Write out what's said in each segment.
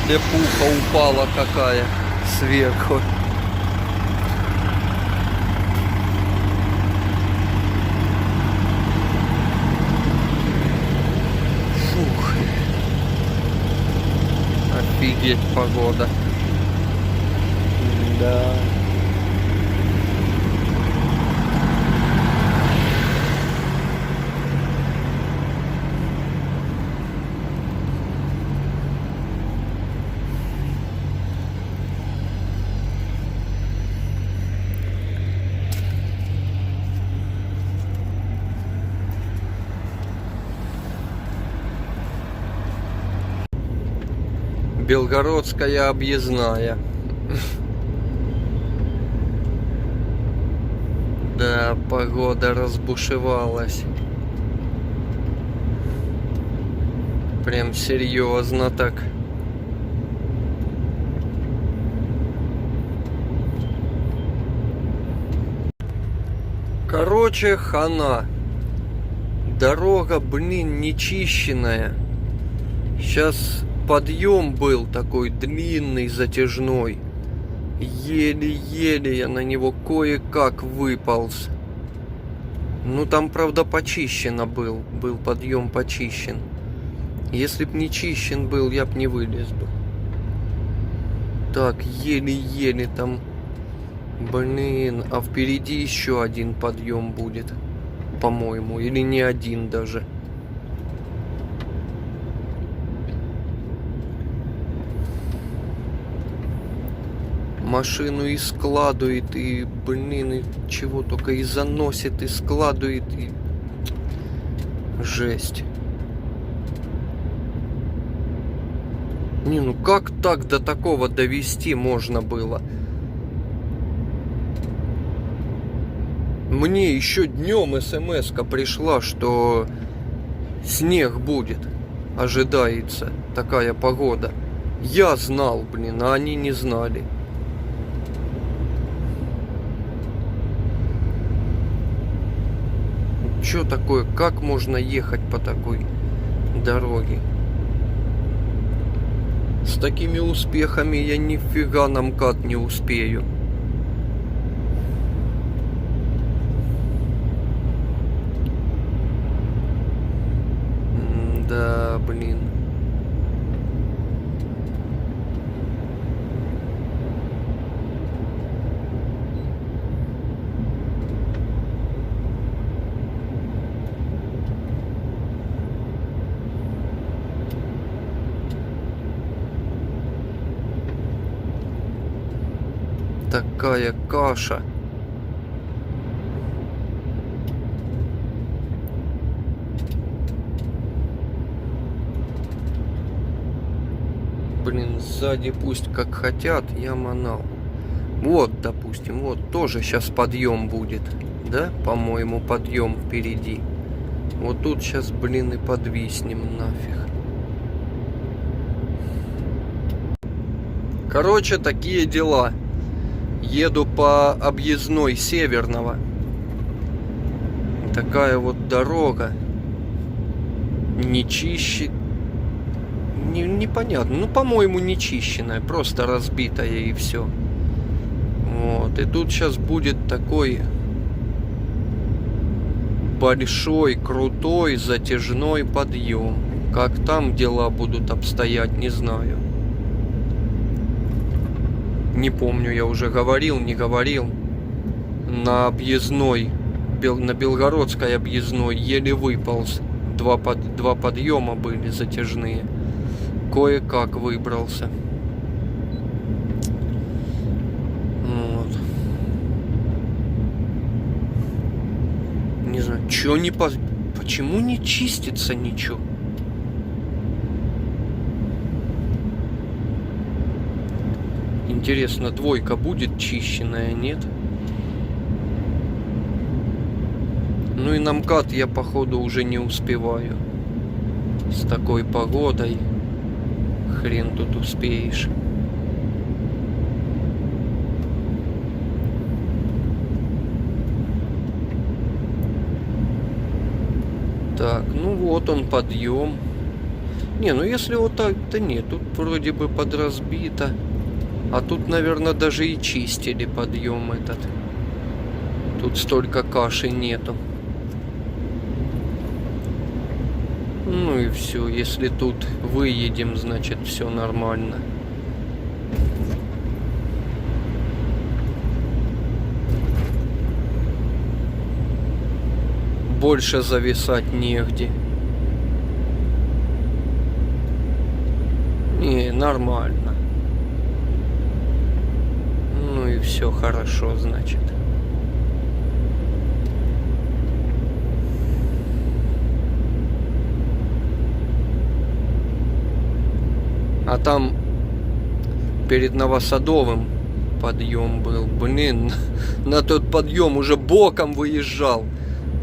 Лепуха упала какая сверху. Фух. Офигеть погода. Да. Белгородская объездная. Да, погода разбушевалась. Прям серьезно так. Короче, хана. Дорога, блин, нечищенная. Сейчас подъем был такой длинный, затяжной. Еле-еле я на него кое-как выполз. Ну там, правда, почищено был. Был подъем почищен. Если б не чищен был, я б не вылез бы. Так, еле-еле там. Блин, а впереди еще один подъем будет. По-моему, или не один даже. Машину и складывает, и, блин, и чего только и заносит, и складывает, и... Жесть. Не, ну как так до такого довести можно было? Мне еще днем смс-ка пришла, что снег будет. Ожидается такая погода. Я знал, блин, а они не знали. Что такое? Как можно ехать по такой дороге? С такими успехами я нифига на МКАД не успею. Да, блин. Такая каша. Блин, сзади пусть как хотят, я манал. Вот, допустим, вот тоже сейчас подъем будет. Да, по-моему, подъем впереди. Вот тут сейчас, блин, и подвиснем нафиг. Короче, такие дела. Еду по объездной Северного. Такая вот дорога. Не чище. Непонятно. Ну, по-моему, не чищенная. Просто разбитая и все. Вот. И тут сейчас будет такой большой, крутой, затяжной подъем. Как там дела будут обстоять, не знаю. Не помню, я уже говорил, не говорил. На объездной, на Белгородской объездной еле выполз. Два подъема были затяжные. Кое-как выбрался. Вот. Не знаю, чё не почему не чистится ничего? Интересно, двойка будет чищенная, нет? Ну и на МКАД я, походу, уже не успеваю. С такой погодой хрен тут успеешь. Так, ну вот он подъем. Не, ну если вот так, то нет, тут вроде бы подразбито. А тут, наверное, даже и чистили подъем этот. Тут столько каши нету. Ну и все, если тут выедем, значит все нормально. Больше зависать негде. Не, нормально. Ну и все хорошо, значит. А там перед Новосадовым подъем был. Блин, на тот подъем уже боком выезжал.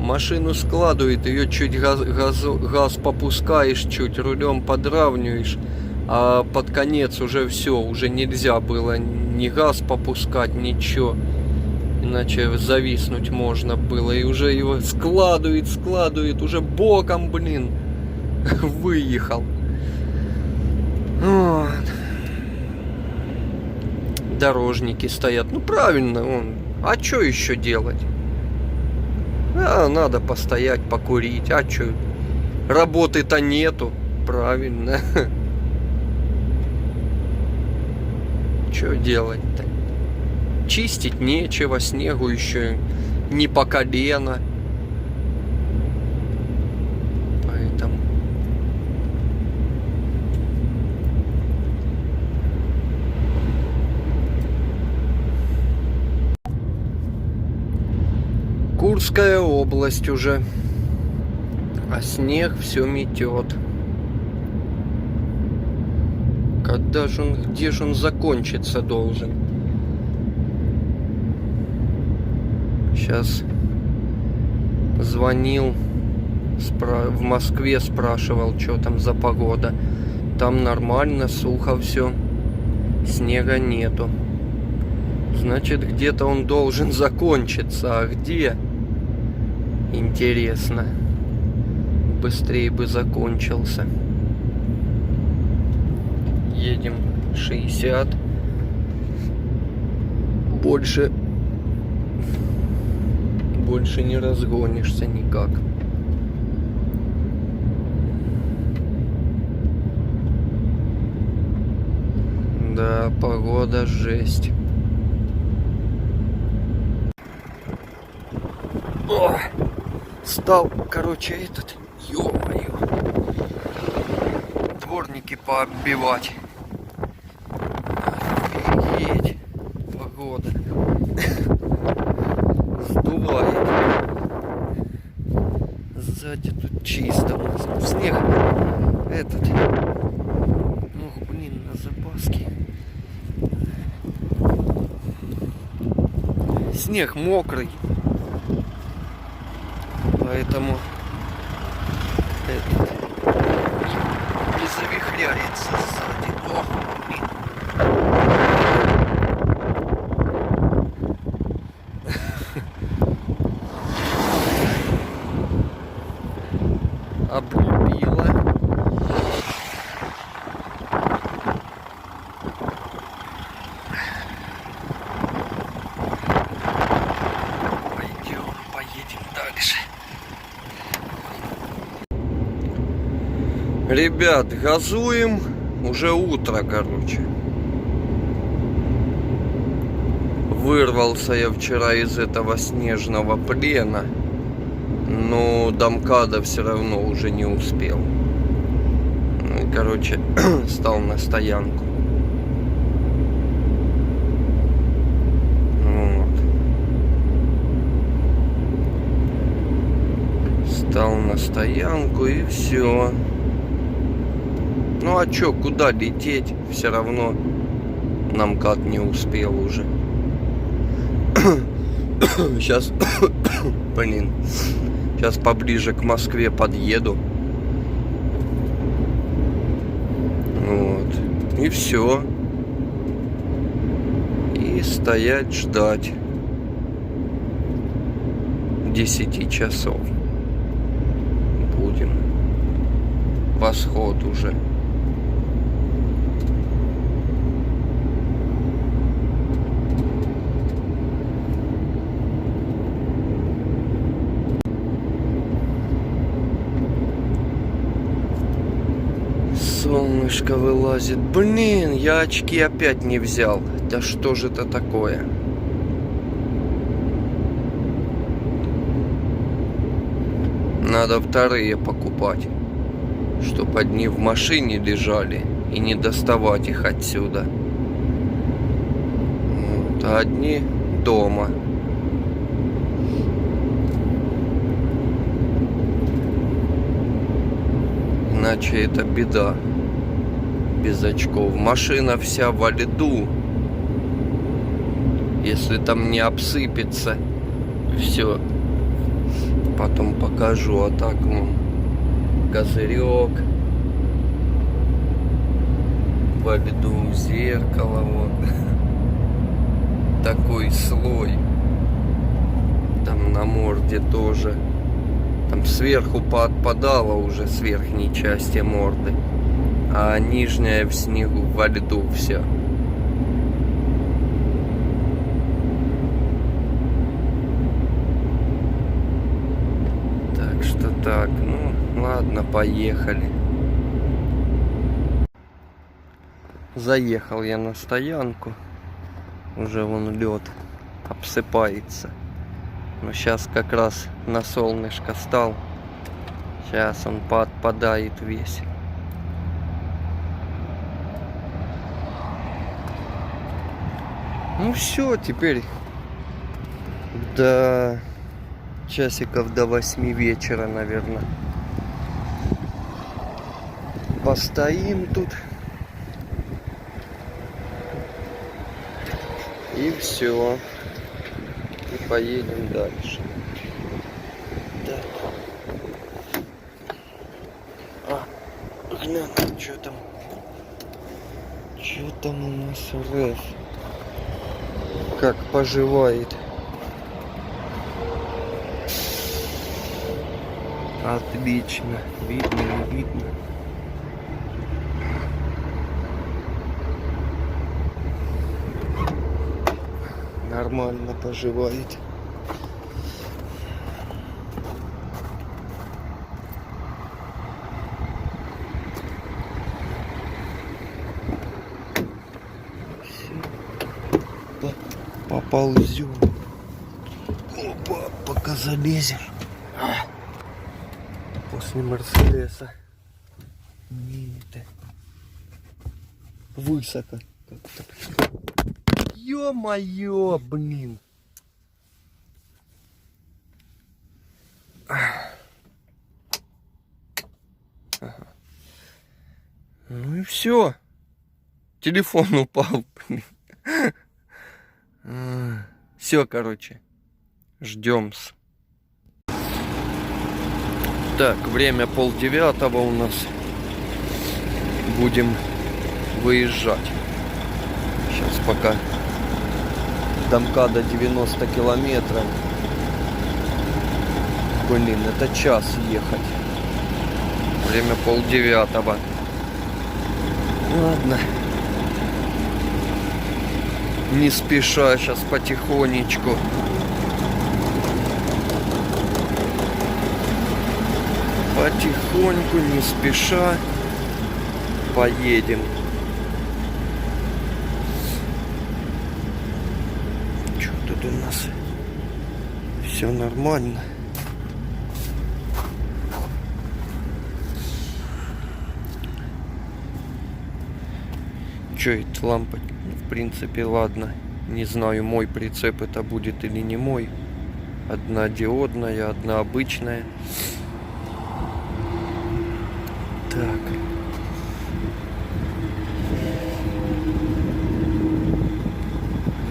Машину складывает, ее чуть газ попускаешь, чуть рулем подравниваешь. А под конец уже все, уже нельзя было ни газ попускать, ничего. Иначе зависнуть можно было. И уже его складывает, уже боком, блин, выехал. Вот. Дорожники стоят. Ну правильно, а что еще делать? А, надо постоять, покурить. А что? Работы-то нету. Правильно. Что делать-то? Чистить нечего, снегу еще не по колено. Поэтому... Курская область уже. А снег все метет. Когда же он, где же он закончиться должен? Сейчас звонил, в Москве спрашивал, что там за погода. Там нормально, сухо все, снега нету. Значит, где-то он должен закончиться, а где? Интересно. Быстрее бы закончился. Едем 60. Больше не разгонишься никак. Да, погода жесть. О, стал, короче, этот, ё-моё, дворники пооббивать. Офигеть, погода. Сдувает. Сзади тут чисто у нас. Ну, снег этот. Ох, блин, на запаске. Снег мокрый. Поэтому этот не завихляется сзади. Ох, блин. Облепила. Поедем дальше. Ребят, газуем. Уже утро, короче. Вырвался я вчера из этого снежного плена. Но до МКАДа все равно уже не успел. Ну, короче, стал на стоянку. Вот. Стал на стоянку и все. Ну а чё, куда лететь? Все равно на МКАД не успел уже. Сейчас, блин, сейчас поближе к Москве подъеду. Вот. И все. И стоять, ждать 10 часов. Будем. небосход уже. Солнышко вылазит. Блин, я очки опять не взял. Да что же это такое? Надо вторые покупать, чтобы одни в машине лежали и не доставать их отсюда. Вот, а одни дома. Иначе это беда. Без очков. Машина вся во льду. Если там не обсыпется, все. Потом покажу. А так вон козырек. Во льду зеркало. Вот. Такой слой. Там на морде тоже. Там сверху поотпадало уже с верхней части морды. А нижняя в снегу, во льду вся. Так что так, ну ладно, поехали. Заехал я на стоянку. Уже вон лед обсыпается. Но сейчас как раз на солнышко стал. Сейчас он поотпадает весь. Ну все, теперь до часиков до 8 вечера, наверное. Постоим тут. И все. И поедем дальше. Так. Глянь, что там? Что там у нас РФ? Как поживает? Отлично. Видно, не видно. Нормально поживает. Поползем. Опа, пока залезем. После Мерседеса. Нет. Высоко. Как-то. Ё-моё, блин. Ага. Ну и все. Телефон упал, блин. Все, короче. Ждем-с. Так, время 8:30 у нас. Будем выезжать. Сейчас пока до МКАДа 90 километров. Блин, это час ехать. Время 8:30. Ладно. Не спеша, сейчас потихонечку. Потихоньку, не спеша поедем. Что тут у нас? Все нормально. Че это лампа? В принципе, ладно. Не знаю, мой прицеп это будет или не мой. Одна диодная, одна обычная. Так.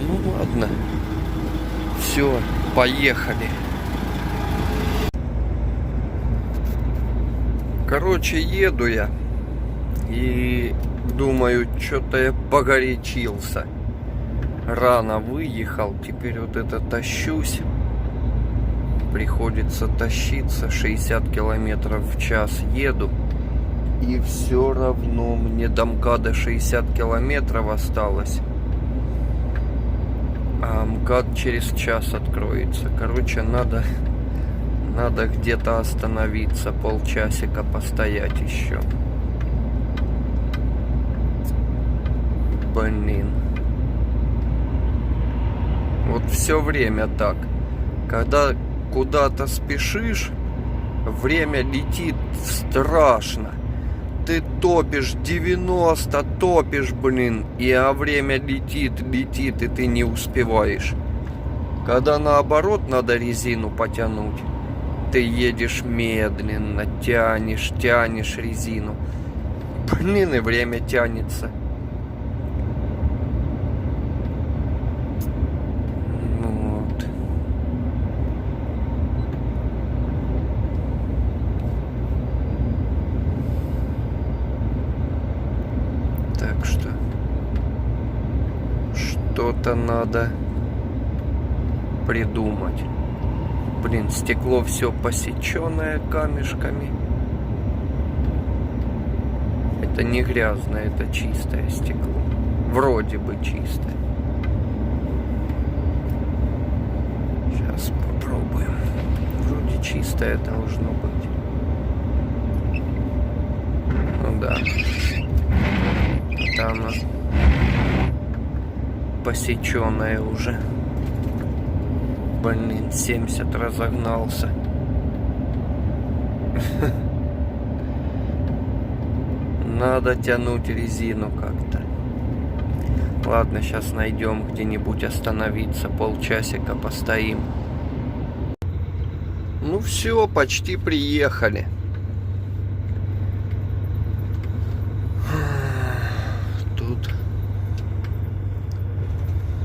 Ну ладно. Все, поехали. Короче, еду я. И думаю, что-то я погорячился. Рано выехал. Теперь вот это тащусь. Приходится тащиться. 60 километров в час еду. И все равно мне до МКАДа 60 километров осталось. А МКАД через час откроется. Короче, надо где-то остановиться, полчасика постоять еще. Блин. Вот все время так. Когда куда-то спешишь, время летит страшно. Ты топишь 90, топишь, блин, а время летит, и ты не успеваешь. Когда наоборот надо резину потянуть, ты едешь медленно, тянешь резину. Блин, и время тянется. Вот. Так что что-то надо придумать. Блин, стекло все посеченное камешками. Это не грязное, это чистое стекло. Вроде бы чистое. Сейчас попробуем. Вроде чистое должно быть. Ну да. Там оно посеченное уже. Блин, 70 разогнался. Надо тянуть резину как-то. Ладно, сейчас найдем где-нибудь остановиться. Полчасика постоим. Ну все, почти приехали. Тут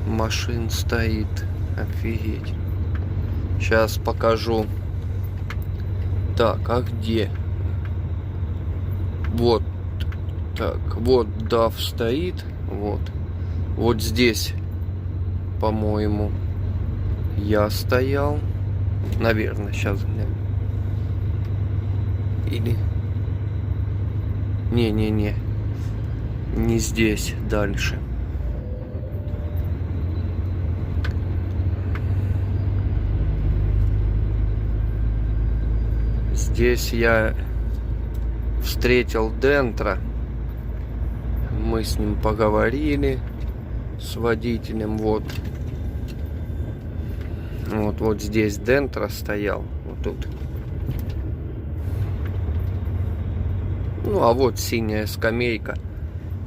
машин стоит. Офигеть. Сейчас покажу. Так, а где? Вот. Так, вот DAF стоит. Вот. Вот здесь, по-моему, я стоял. Наверное, сейчас глянем. Или... Не. Не здесь, дальше. Здесь я встретил Дентра. Мы с ним поговорили, с водителем. Вот здесь Дентра стоял. Вот тут. Ну, а вот синяя скамейка.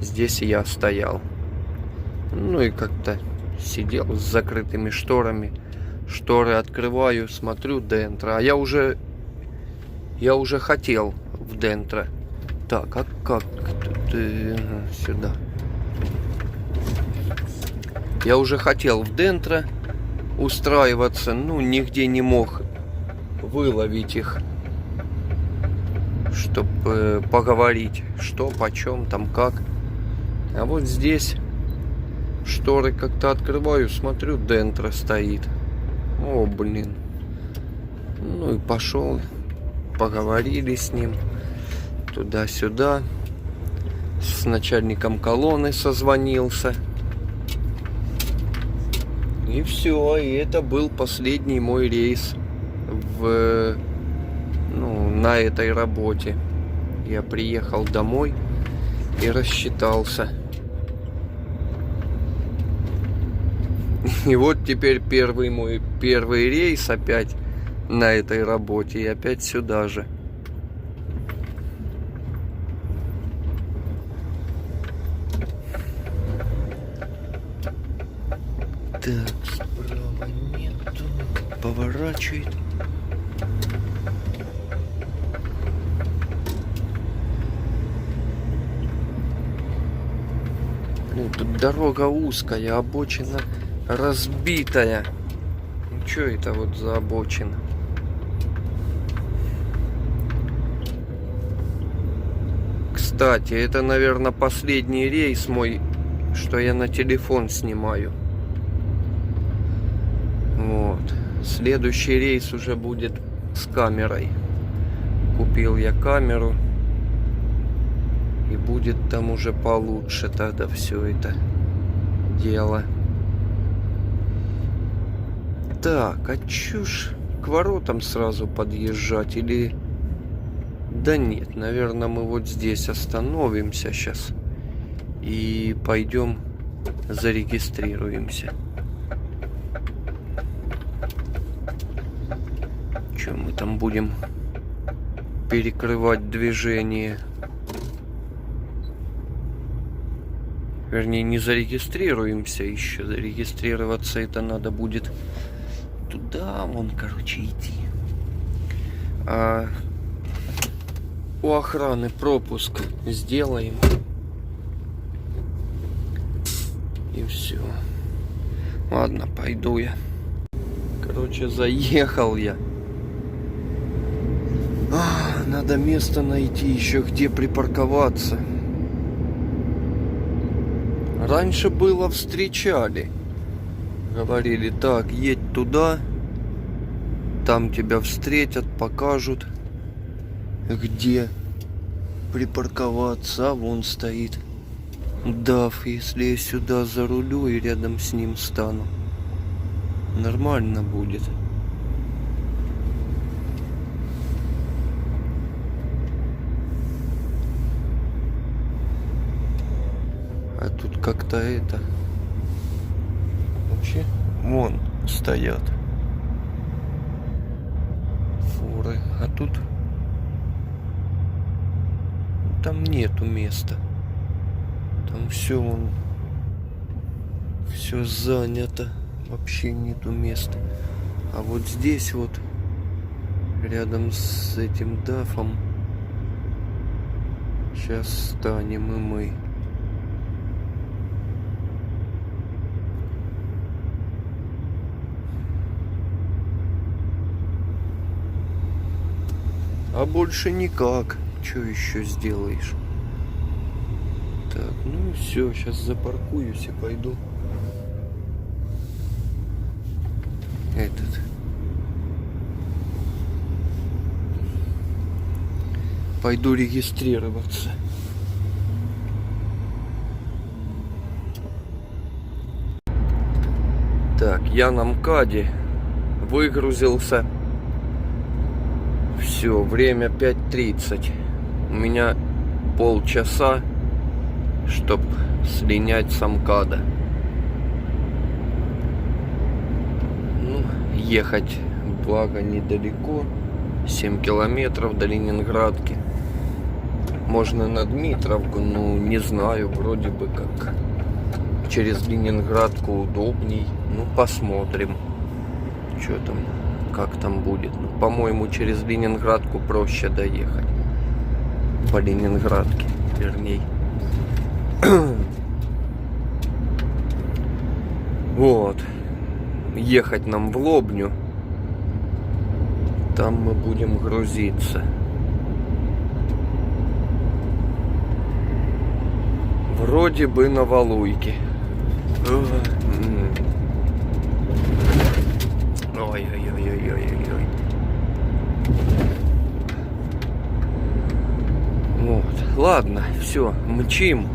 Здесь я стоял. Ну и как-то сидел с закрытыми шторами. Шторы открываю, смотрю Дентра. А я уже хотел в Дентра. Так, а как тут? Сюда. Я уже хотел в Дентра устраиваться, ну, нигде не мог выловить их, чтобы поговорить, что, почем, там, как. А вот здесь шторы как-то открываю, смотрю, Дентра стоит. О, блин. Ну и пошел. Поговорили с ним туда-сюда, с начальником колонны созвонился, и все. И это был последний мой рейс на этой работе. Я приехал домой и рассчитался. И вот теперь мой первый рейс опять на этой работе, и опять сюда же. Так, справа нету. Поворачивает. Блин, тут дорога узкая, обочина разбитая. Ну, что это вот за обочина? Кстати, это, наверное, последний рейс мой, что я на телефон снимаю. Вот. Следующий рейс уже будет с камерой. Купил я камеру. И будет там уже получше тогда все это дело. Так, а чё ж к воротам сразу подъезжать или... Да нет, наверное, мы вот здесь остановимся сейчас и пойдем зарегистрируемся. Чё мы там будем перекрывать движение? Вернее, не зарегистрируемся еще. Зарегистрироваться это надо будет туда, вон, короче, идти. А у охраны пропуск сделаем. И все. Ладно, пойду я. Короче, заехал я. Надо место найти еще, где припарковаться. Раньше было встречали. Говорили, так, едь туда. Там тебя встретят, покажут, где припарковаться. А вон стоит DAF. Если я сюда зарулю и рядом с ним стану, нормально будет. А тут как-то это... Вообще, вон стоят фуры. А тут... Там нету места. Там все вон... Все занято. Вообще нету места. А вот здесь вот, рядом с этим DAF-ом, сейчас станем и мы. А больше никак. Что еще сделаешь? Так, ну и все. Сейчас запаркуюсь и пойду. Пойду регистрироваться. Так, я на МКАДе выгрузился. Все, время 5:30. У меня полчаса, чтоб слинять с МКАДа. Ну, ехать, благо, недалеко. 7 километров до Ленинградки. Можно на Дмитровку, ну, не знаю, вроде бы как через Ленинградку удобней. Ну, посмотрим, что там, как там будет. Ну, по-моему, через Ленинградку проще доехать. По Ленинградке, верней. Вот. Ехать нам в Лобню. Там мы будем грузиться. Вроде бы на Валуйке. Ой-ой-ой-ой-ой-ой. Вот. Ладно, все, мчим.